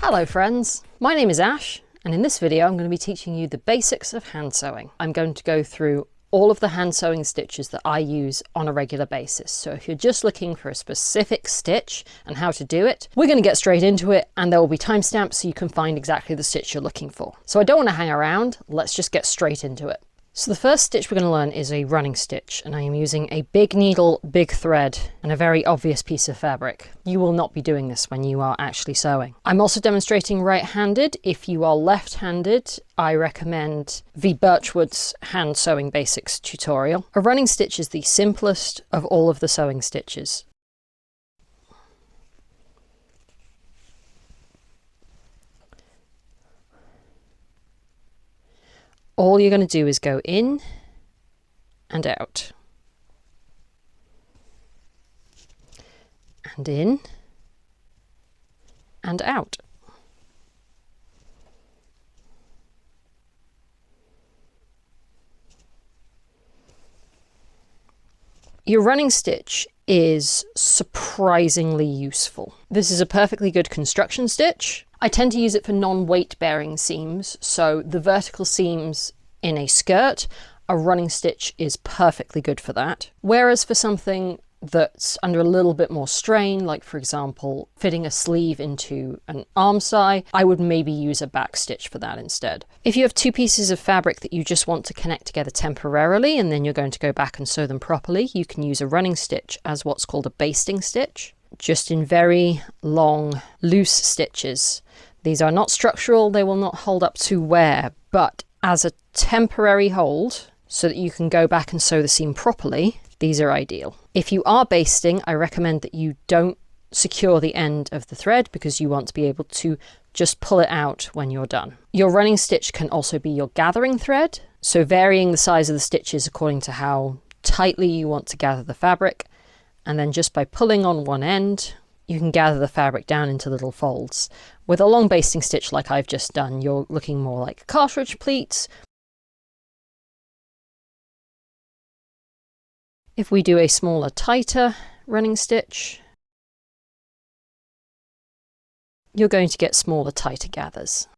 Hello friends, my name is Ash, and in this video I'm going to be teaching you the basics of hand sewing. I'm going to go through all of the hand sewing stitches that I use on a regular basis. So if you're just looking for a specific stitch and how to do it, we're going to get straight into it, and there will be timestamps so you can find exactly the stitch you're looking for. So I don't want to hang around, let's just get straight into it. So the first stitch we're going to learn is a running stitch, and I am using a big needle, big thread, and a very obvious piece of fabric. You will not be doing this when you are actually sewing. I'm also demonstrating right-handed. If you are left-handed, I recommend the Birchwood's hand sewing basics tutorial. A running stitch is the simplest of all of the sewing stitches. All you're going to do is go in and out, and in and out. Your running stitch is surprisingly useful. This is a perfectly good construction stitch. I tend to use it for non-weight bearing seams, so the vertical seams in a skirt, a running stitch is perfectly good for that. Whereas for something that's under a little bit more strain, like for example fitting a sleeve into an arm side, I would maybe use a backstitch for that instead. If you have two pieces of fabric that you just want to connect together temporarily and then you're going to go back and sew them properly, you can use a running stitch as what's called a basting stitch, just in very long loose stitches. These are not structural, they will not hold up to wear, but as a temporary hold so that you can go back and sew the seam properly, these are ideal. If you are basting, I recommend that you don't secure the end of the thread because you want to be able to just pull it out when you're done. Your running stitch can also be your gathering thread, so varying the size of the stitches according to how tightly you want to gather the fabric, and then just by pulling on one end, you can gather the fabric down into little folds. With a long basting stitch like I've just done, you're looking more like cartridge pleats. If we do a smaller, tighter running stitch, you're going to get smaller, tighter gathers.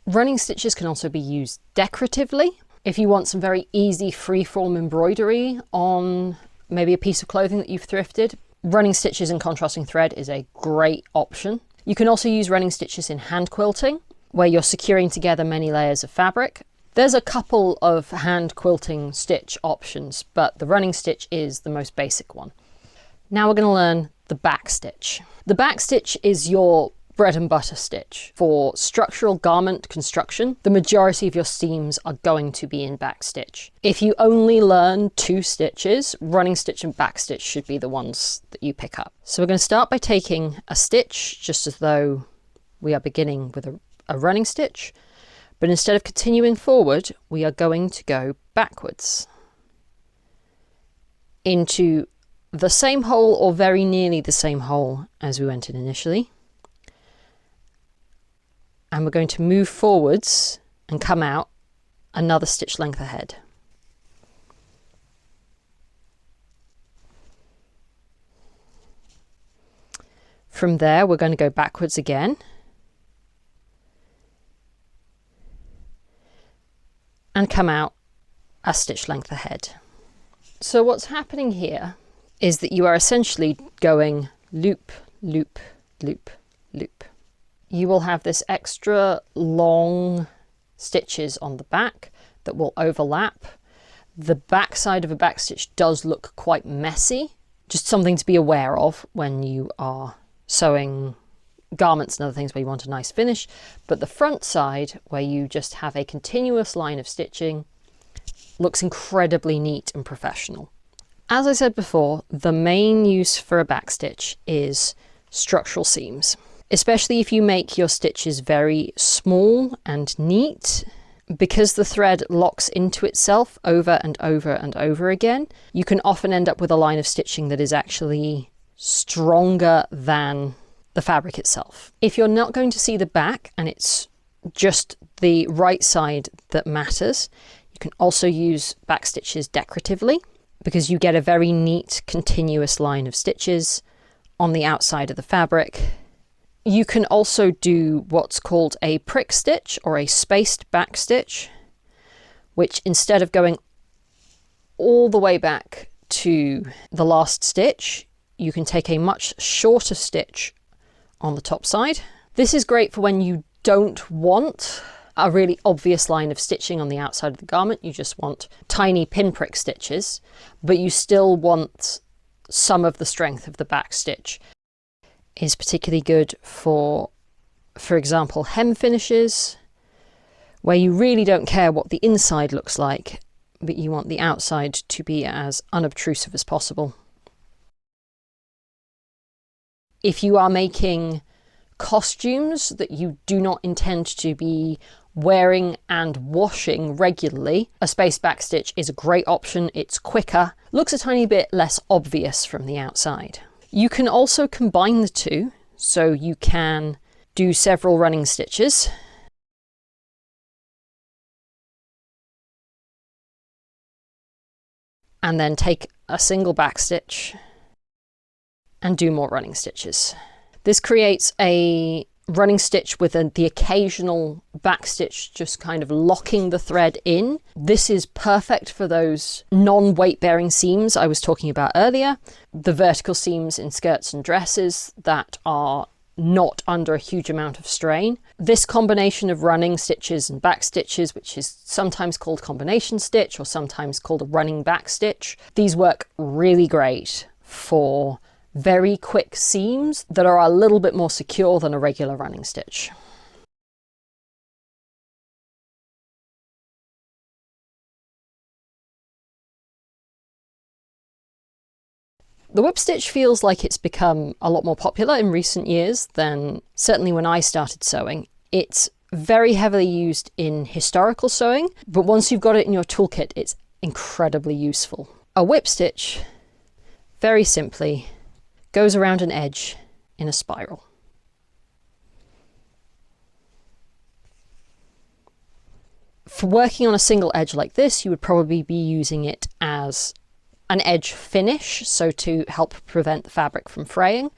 Running stitches can also be used decoratively. If you want some very easy free-form embroidery on maybe a piece of clothing that you've thrifted, running stitches and contrasting thread is a great option. You can also use running stitches in hand quilting, where you're securing together many layers of fabric. There's a couple of hand quilting stitch options, but the running stitch is the most basic one. Now we're going to learn the backstitch. The backstitch is your bread and butter stitch. For structural garment construction, the majority of your seams are going to be in backstitch. If you only learn two stitches, running stitch and backstitch should be the ones that you pick up. So we're going to start by taking a stitch, just as though we are beginning with a running stitch, but instead of continuing forward, we are going to go backwards into the same hole or very nearly the same hole as we went in initially. And we're going to move forwards and come out another stitch length ahead. From there, we're going to go backwards again. And come out a stitch length ahead. So what's happening here is that you are essentially going loop, loop, loop, loop. You will have this extra long stitches on the back that will overlap. The back side of a backstitch does look quite messy, just something to be aware of when you are sewing garments and other things where you want a nice finish. But the front side, where you just have a continuous line of stitching, looks incredibly neat and professional. As I said before, the main use for a backstitch is structural seams. Especially if you make your stitches very small and neat, because the thread locks into itself over and over and over again, you can often end up with a line of stitching that is actually stronger than the fabric itself. If you're not going to see the back and it's just the right side that matters, you can also use backstitches decoratively because you get a very neat continuous line of stitches on the outside of the fabric. You can also do what's called a prick stitch or a spaced back stitch, which instead of going all the way back to the last stitch, you can take a much shorter stitch on the top side. This is great for when you don't want a really obvious line of stitching on the outside of the garment. You just want tiny pinprick stitches, but you still want some of the strength of the back stitch. Is particularly good for example, hem finishes, where you really don't care what the inside looks like, but you want the outside to be as unobtrusive as possible. If you are making costumes that you do not intend to be wearing and washing regularly, a spaced back stitch is a great option. It's quicker, looks a tiny bit less obvious from the outside. You can also combine the two, so you can do several running stitches and then take a single back stitch and do more running stitches. This creates a running stitch with the occasional back stitch just kind of locking the thread in. This is perfect for those non-weight bearing seams I was talking about earlier, the vertical seams in skirts and dresses that are not under a huge amount of strain. This combination of running stitches and back stitches, which is sometimes called combination stitch or sometimes called a running back stitch, these work really great for very quick seams that are a little bit more secure than a regular running stitch. The Whipstitch feels like it's become a lot more popular in recent years than certainly when I started sewing. It's very heavily used in historical sewing, but once you've got it in your toolkit, it's incredibly useful. A Whipstitch, very simply, goes around an edge in a spiral. For working on a single edge like this, you would probably be using it as an edge finish, so to help prevent the fabric from fraying.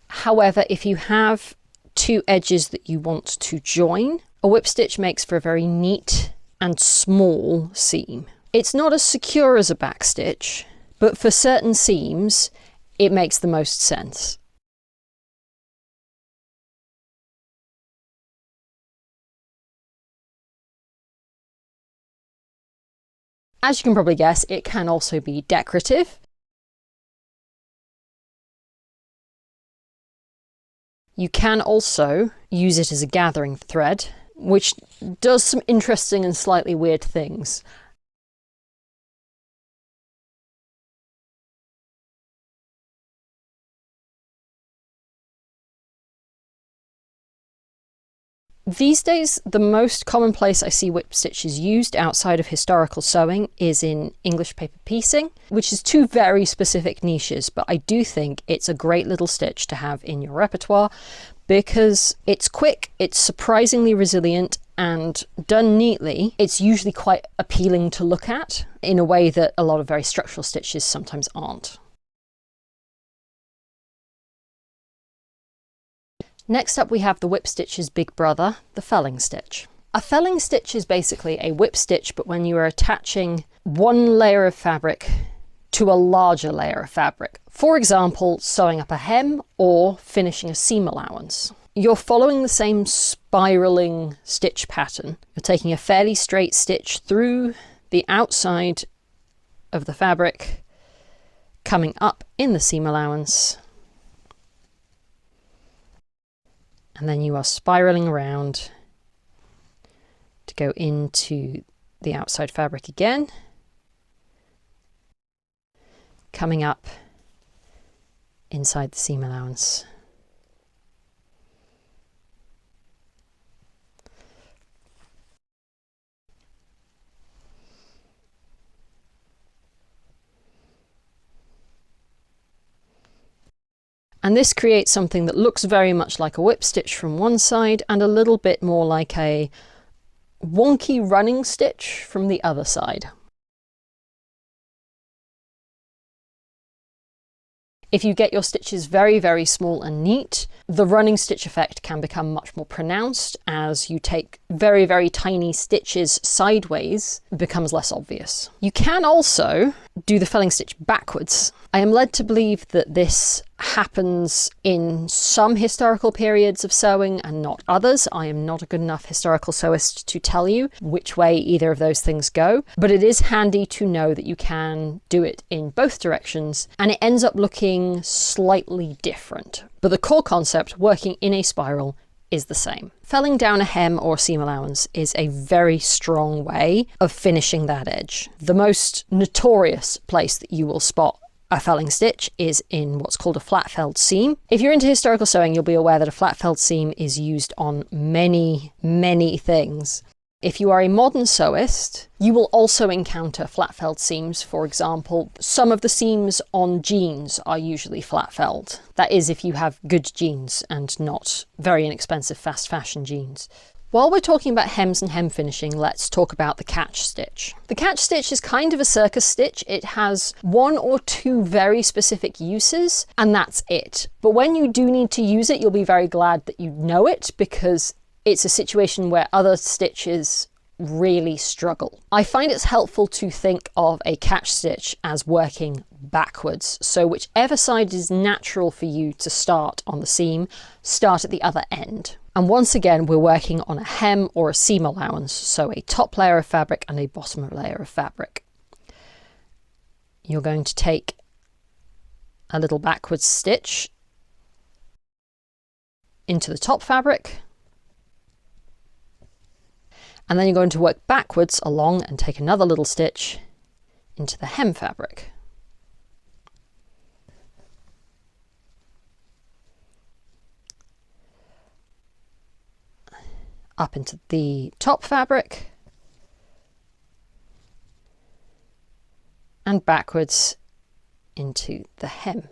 However, if you have two edges that you want to join, a Whipstitch makes for a very neat and small seam. It's not as secure as a backstitch, but for certain seams, it makes the most sense. As you can probably guess, it can also be decorative. You can also use it as a gathering thread, which does some interesting and slightly weird things. These days, the most common place I see Whipstitches used outside of historical sewing is in English paper piecing, which is two very specific niches, but I do think it's a great little stitch to have in your repertoire because it's quick, it's surprisingly resilient, and done neatly, it's usually quite appealing to look at in a way that a lot of very structural stitches sometimes aren't. Next up we have the Whipstitch's big brother, the felling stitch. A felling stitch is basically a whip stitch, but when you are attaching one layer of fabric to a larger layer of fabric. For example, sewing up a hem or finishing a seam allowance. You're following the same spiraling stitch pattern. You're taking a fairly straight stitch through the outside of the fabric, coming up in the seam allowance, and then you are spiraling around to go into the outside fabric again, coming up inside the seam allowance. And this creates something that looks very much like a whip stitch from one side and a little bit more like a wonky running stitch from the other side. If you get your stitches very, very small and neat, the running stitch effect can become much more pronounced. As you take very, very tiny stitches sideways, it becomes less obvious. You can also do the felling stitch backwards. I am led to believe that this happens in some historical periods of sewing and not others. I am not a good enough historical sewist to tell you which way either of those things go, but it is handy to know that you can do it in both directions, and it ends up looking slightly different. But the core concept, working in a spiral, is the same. Felling down a hem or seam allowance is a very strong way of finishing that edge. The most notorious place that you will spot a felling stitch is in what's called a flat felled seam. If you're into historical sewing, you'll be aware that a flat felled seam is used on many, many things. If you are a modern sewist, you will also encounter flat felled seams. For example, some of the seams on jeans are usually flat felled. That is if you have good jeans and not very inexpensive fast fashion jeans. While we're talking about hems and hem finishing, let's talk about the catch stitch. The catch stitch is kind of a circus stitch. It has one or two very specific uses, and that's it. But when you do need to use it, you'll be very glad that you know it, because it's a situation where other stitches really struggle. I find it's helpful to think of a catch stitch as working backwards. So whichever side is natural for you to start on the seam, start at the other end. And once again, we're working on a hem or a seam allowance, so a top layer of fabric and a bottom layer of fabric. You're going to take a little backwards stitch into the top fabric, and then you're going to work backwards along and take another little stitch into the hem fabric. Up into the top fabric and backwards into the hem.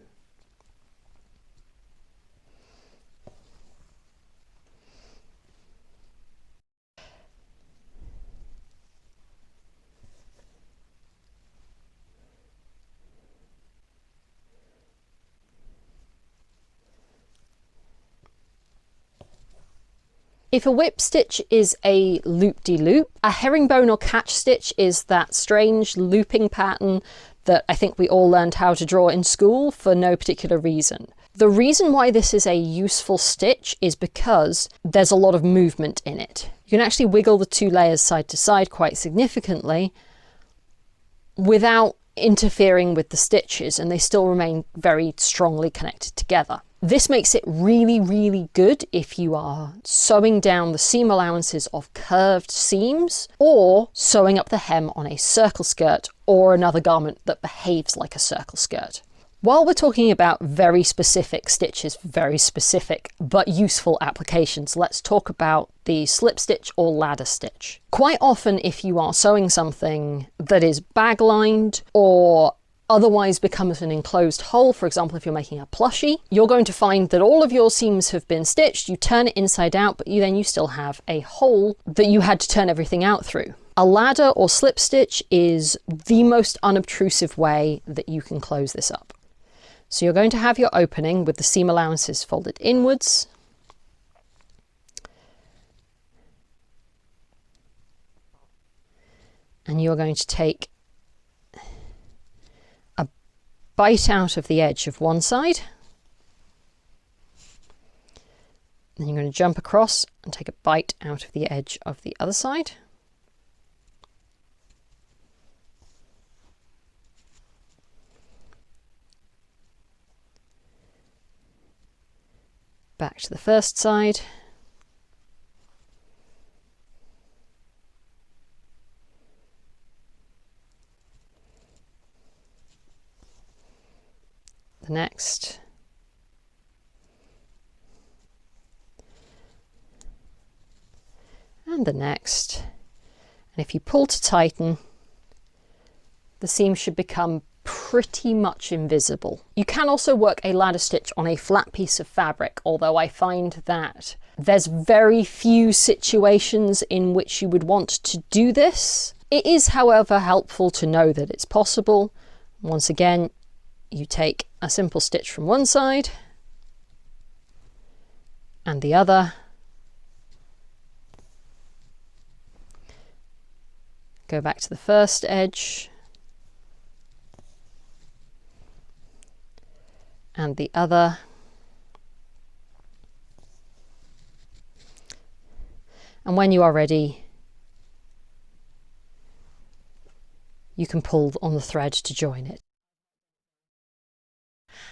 If a whip stitch is a loop-de-loop, a herringbone or catch stitch is that strange looping pattern that I think we all learned how to draw in school for no particular reason. The reason why this is a useful stitch is because there's a lot of movement in it. You can actually wiggle the two layers side to side quite significantly without interfering with the stitches, and they still remain very strongly connected together. This makes it really, really good if you are sewing down the seam allowances of curved seams or sewing up the hem on a circle skirt or another garment that behaves like a circle skirt. While we're talking about very specific stitches, very specific but useful applications, let's talk about the slip stitch or ladder stitch. Quite often, if you are sewing something that is bag lined or otherwise becomes an enclosed hole, for example, if you're making a plushie, you're going to find that all of your seams have been stitched, you turn it inside out, but then you still have a hole that you had to turn everything out through. A ladder or slip stitch is the most unobtrusive way that you can close this up. So you're going to have your opening with the seam allowances folded inwards. And you're going to take bite out of the edge of one side, then you're going to jump across and take a bite out of the edge of the other side. Back to the first side. The next, and the next, and if you pull to tighten, the seam should become pretty much invisible. You can also work a ladder stitch on a flat piece of fabric, although I find that there's very few situations in which you would want to do this. It is, however, helpful to know that it's possible. Once again, you take a simple stitch from one side and the other. Go back to the first edge and the other. And when you are ready, you can pull on the thread to join it.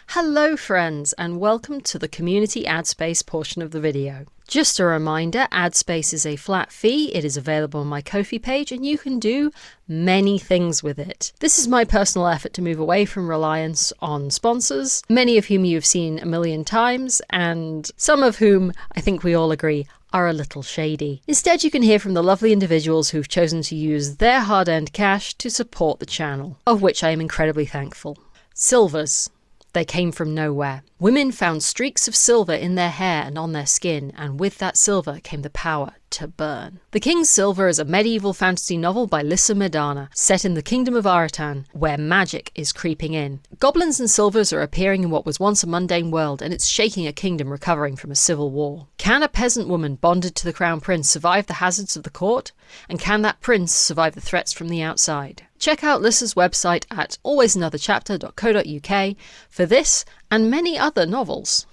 Hello friends, and welcome to the community ad space portion of the video. Just a reminder, ad space is a flat fee. It is available on my Ko-fi page and you can do many things with it. This is my personal effort to move away from reliance on sponsors, many of whom you've seen a million times and some of whom I think we all agree are a little shady. Instead, you can hear from the lovely individuals who've chosen to use their hard-earned cash to support the channel, of which I am incredibly thankful. Silvers. They came from nowhere. Women found streaks of silver in their hair and on their skin, and with that silver came the power to burn. The King's Silver is a medieval fantasy novel by Lissa Medana, set in the Kingdom of Aratan, where magic is creeping in. Goblins and silvers are appearing in what was once a mundane world, and it's shaking a kingdom recovering from a civil war. Can a peasant woman bonded to the crown prince survive the hazards of the court? And can that prince survive the threats from the outside? Check out Lissa's website at alwaysanotherchapter.co.uk for this and many other novels.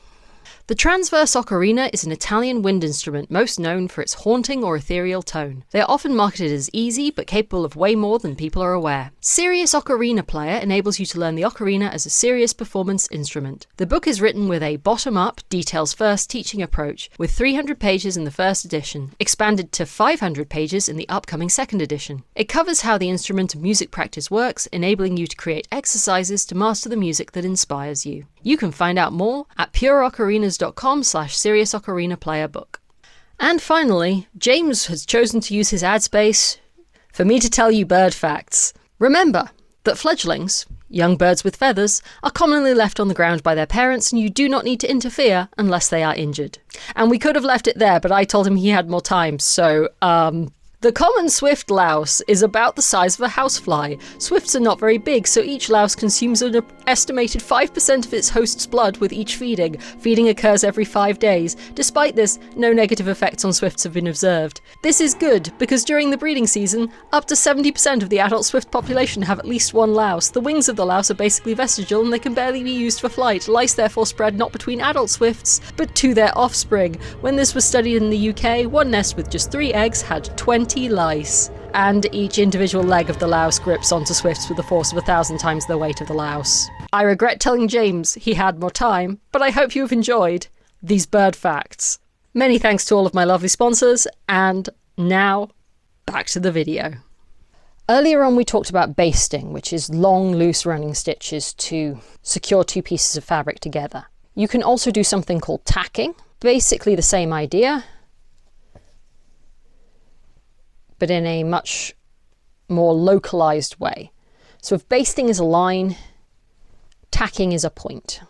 The transverse ocarina is an Italian wind instrument most known for its haunting or ethereal tone. They are often marketed as easy, but capable of way more than people are aware. Serious Ocarina Player enables you to learn the ocarina as a serious performance instrument. The book is written with a bottom-up, details-first teaching approach, with 300 pages in the first edition, expanded to 500 pages in the upcoming second edition. It covers how the instrument and music practice works, enabling you to create exercises to master the music that inspires you. You can find out more at pureocarinas.com/serious ocarina player book. And finally, James has chosen to use his ad space for me to tell you bird facts. Remember that fledglings, young birds with feathers, are commonly left on the ground by their parents, and you do not need to interfere unless they are injured. And we could have left it there, but I told him he had more time, so the common swift louse is about the size of a housefly. Swifts are not very big, so each louse consumes an estimated 5% of its host's blood with each feeding. Feeding occurs every 5 days. Despite this, no negative effects on swifts have been observed. This is good, because during the breeding season, up to 70% of the adult swift population have at least one louse. The wings of the louse are basically vestigial and they can barely be used for flight. Lice therefore spread not between adult swifts, but to their offspring. When this was studied in the UK, one nest with just 3 eggs had 20 lice, and each individual leg of the louse grips onto swifts with the force of 1,000 times the weight of the louse. I regret telling James he had more time, but I hope you have enjoyed these bird facts. Many thanks to all of my lovely sponsors, and now back to the video. Earlier on we talked about basting, which is long, loose running stitches to secure 2 pieces of fabric together. You can also do something called tacking, basically the same idea, but in a much more localized way. So if basting is a line, tacking is a point.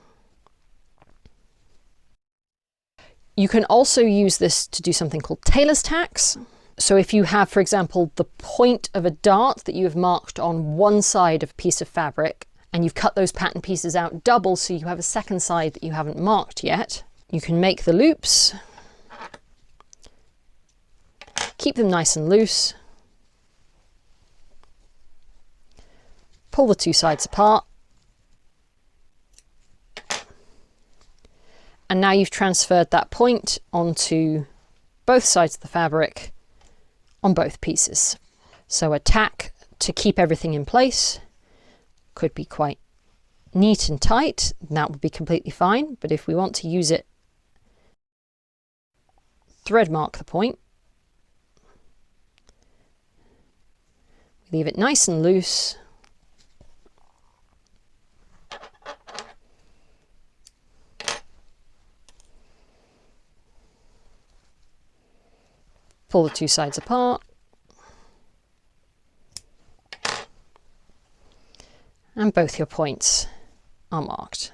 You can also use this to do something called Tailor's tacks. So if you have, for example, the point of a dart that you have marked on one side of a piece of fabric, and you've cut those pattern pieces out double so you have a second side that you haven't marked yet, you can make the loops, keep them nice and loose, pull the 2 sides apart, and now you've transferred that point onto both sides of the fabric on both pieces. So a tack to keep everything in place could be quite neat and tight, and that would be completely fine, but if we want to use it, thread mark the point, leave it nice and loose, pull the 2 sides apart, and and both your points are marked.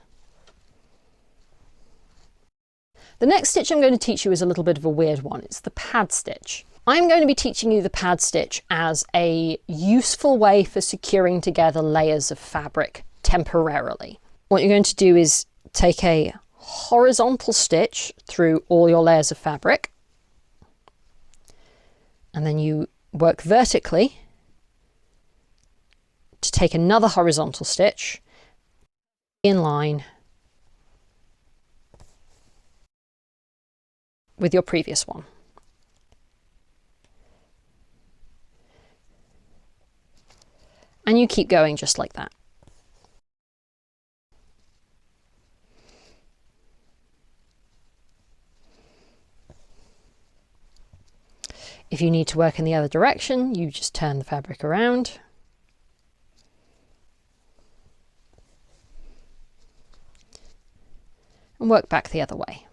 The next stitch I'm going to teach you is a little bit of a weird one. It's the pad stitch. I'm going to be teaching you the pad stitch as a useful way for securing together layers of fabric temporarily. What you're going to do is take a horizontal stitch through all your layers of fabric, and then you work vertically to take another horizontal stitch in line with your previous one. And you keep going just like that. If you need to work in the other direction, you just turn the fabric around. And work back the other way.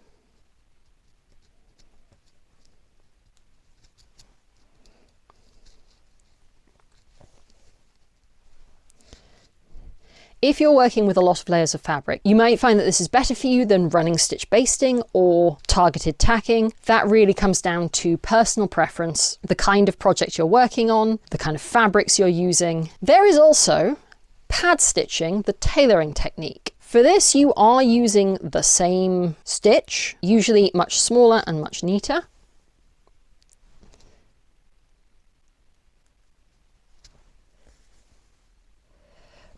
If you're working with a lot of layers of fabric, you might find that this is better for you than running stitch basting or targeted tacking. That really comes down to personal preference, the kind of project you're working on, the kind of fabrics you're using. There is also pad stitching, the tailoring technique. For this, you are using the same stitch, usually much smaller and much neater.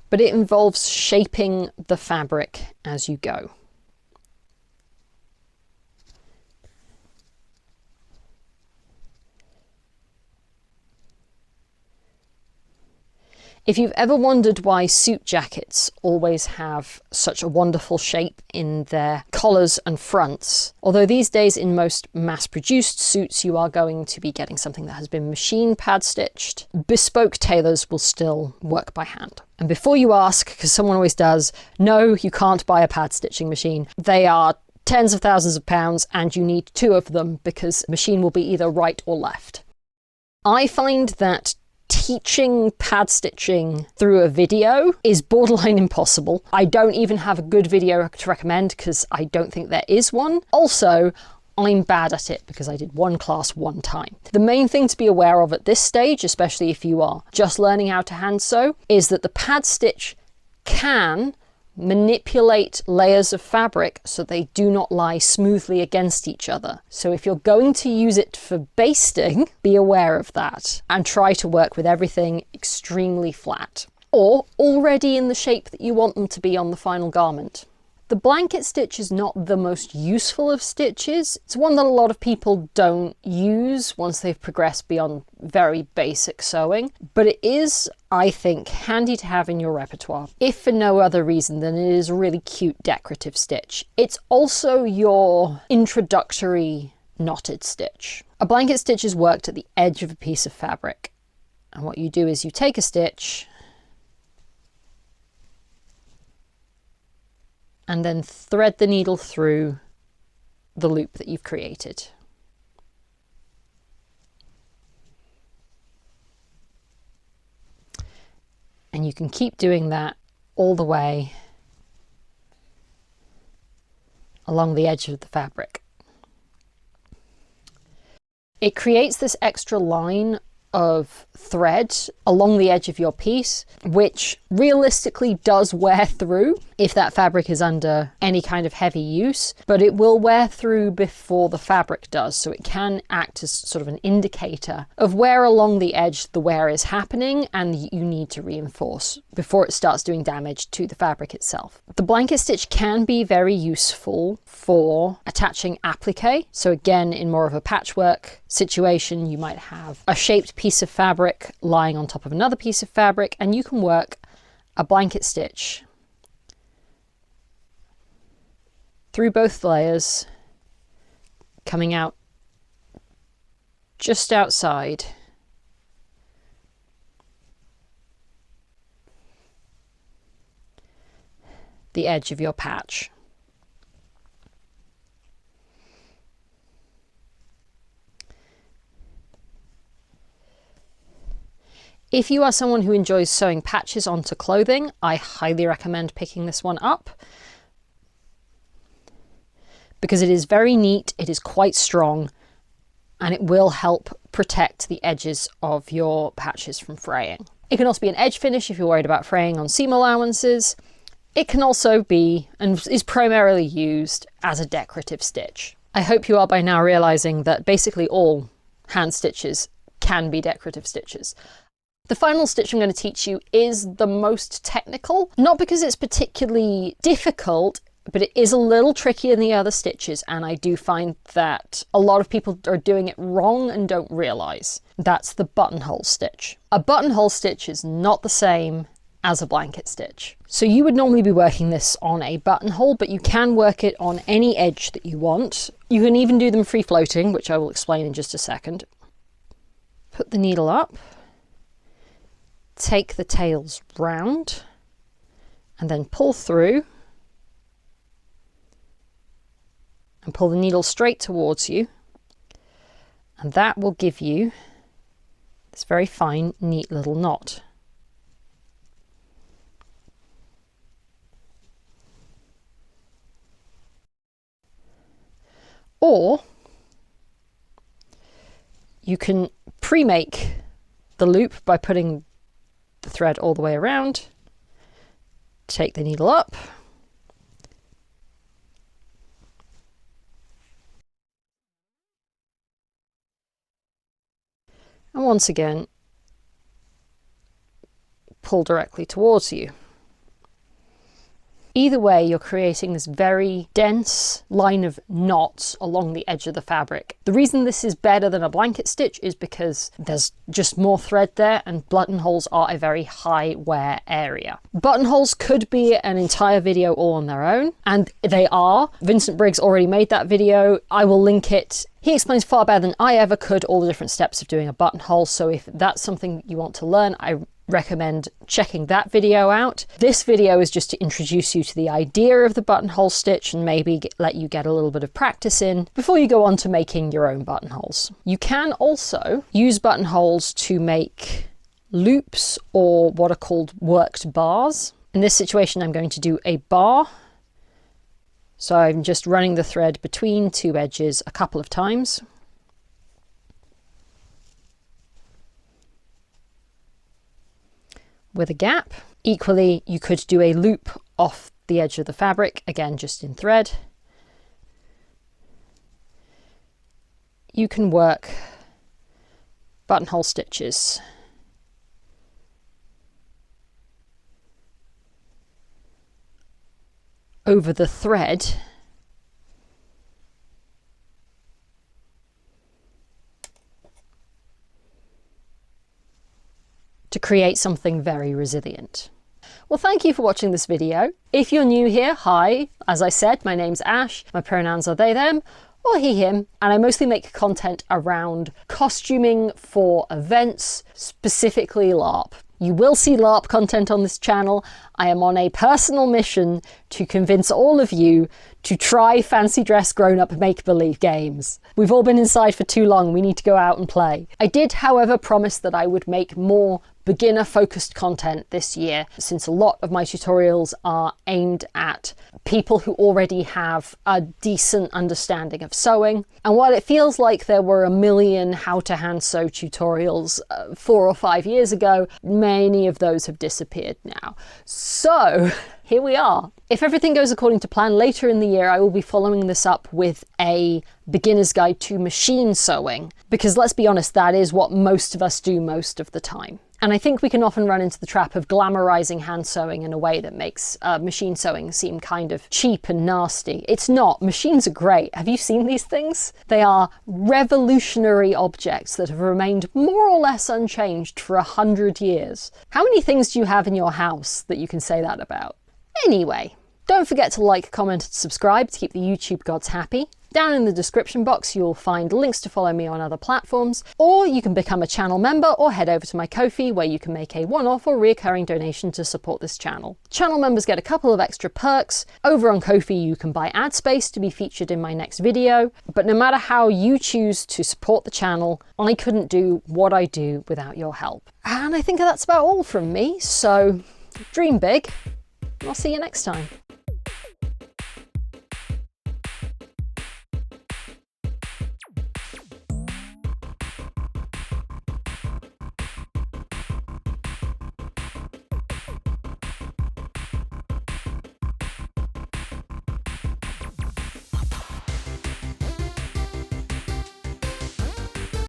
But it involves shaping the fabric as you go. If you've ever wondered why suit jackets always have such a wonderful shape in their collars and fronts, although these days in most mass-produced suits you are going to be getting something that has been machine pad stitched, bespoke tailors will still work by hand. And before you ask, because someone always does, no, you can't buy a pad stitching machine. They are tens of thousands of pounds and you need 2 of them because the machine will be either right or left. I find that teaching pad stitching through a video is borderline impossible. I don't even have a good video to recommend because I don't think there is one. Also, I'm bad at it because I did one class one time. The main thing to be aware of at this stage, especially if you are just learning how to hand sew, is that the pad stitch can manipulate layers of fabric so they do not lie smoothly against each other. So if you're going to use it for basting, be aware of that and try to work with everything extremely flat or already in the shape that you want them to be on the final garment. The blanket stitch is not the most useful of stitches. It's one that a lot of people don't use once they've progressed beyond very basic sewing, but it is, I think, handy to have in your repertoire, if for no other reason than it is a really cute decorative stitch. It's also your introductory knotted stitch. A blanket stitch is worked at the edge of a piece of fabric, and what you do is you take a stitch and then thread the needle through the loop that you've created. And you can keep doing that all the way along the edge of the fabric. It creates this extra line of thread along the edge of your piece, which realistically does wear through if that fabric is under any kind of heavy use, but it will wear through before the fabric does, so it can act as sort of an indicator of where along the edge the wear is happening and you need to reinforce before it starts doing damage to the fabric itself. The blanket stitch can be very useful for attaching appliqué, so again in more of a patchwork situation you might have a shaped piece of fabric lying on top of another piece of fabric and you can work a blanket stitch through both layers, coming out just outside the edge of your patch. If you are someone who enjoys sewing patches onto clothing, I highly recommend picking this one up because it is very neat, it is quite strong, and it will help protect the edges of your patches from fraying. It can also be an edge finish if you're worried about fraying on seam allowances. It can also be, and is primarily used, as a decorative stitch. I hope you are by now realizing that basically all hand stitches can be decorative stitches. The final stitch I'm going to teach you is the most technical, not because it's particularly difficult, but it is a little trickier than the other stitches, and I do find that a lot of people are doing it wrong and don't realize. That's the buttonhole stitch. A buttonhole stitch is not the same as a blanket stitch. So you would normally be working this on a buttonhole, but you can work it on any edge that you want. You can even do them free floating, which I will explain in just a second. Put the needle up, take the tails round, and then pull through and pull the needle straight towards you, and that will give you this very fine, neat little knot. Or you can pre-make the loop by putting the thread all the way around, take the needle up, and once again pull directly towards you. Either way, you're creating this very dense line of knots along the edge of the fabric. The reason this is better than a blanket stitch is because there's just more thread there, and buttonholes are a very high wear area. Buttonholes could be an entire video all on their own, and they are. Vincent Briggs already made that video. I will link it. He explains far better than I ever could all the different steps of doing a buttonhole, so if that's something you want to learn, I recommend checking that video out. This video is just to introduce you to the idea of the buttonhole stitch and maybe let you get a little bit of practice in before you go on to making your own buttonholes. You can also use buttonholes to make loops, or what are called worked bars. In this situation, I'm going to do a bar. So I'm just running the thread between two edges a couple of times. With a gap. Equally, you could do a loop off the edge of the fabric, again just in thread. You can work buttonhole stitches over the thread to create something very resilient. Well, thank you for watching this video. If you're new here, hi. As I said, my name's Ash. My pronouns are they, them, or he, him, and I mostly make content around costuming for events, specifically LARP. You will see LARP content on this channel. I am on a personal mission to convince all of you to try fancy dress grown-up make-believe games. We've all been inside for too long, we need to go out and play. I did, however, promise that I would make more beginner-focused content this year, since a lot of my tutorials are aimed at people who already have a decent understanding of sewing. And while it feels like there were a million how to hand sew tutorials 4 or 5 years ago, many of those have disappeared now. So here we are. If everything goes according to plan, later in the year I will be following this up with a beginner's guide to machine sewing, because let's be honest, that is what most of us do most of the time. And I think we can often run into the trap of glamorizing hand sewing in a way that makes machine sewing seem kind of cheap and nasty. It's not. Machines are great. Have you seen these things? They are revolutionary objects that have remained more or less unchanged for 100 years. How many things do you have in your house that you can say that about? Anyway, don't forget to like, comment, and subscribe to keep the YouTube gods happy. Down in the description box, you'll find links to follow me on other platforms, or you can become a channel member or head over to my Ko-fi where you can make a one-off or recurring donation to support this channel. Channel members get a couple of extra perks. Over on Ko-fi, you can buy ad space to be featured in my next video, but no matter how you choose to support the channel, I couldn't do what I do without your help. And I think that's about all from me, so dream big. I'll see you next time.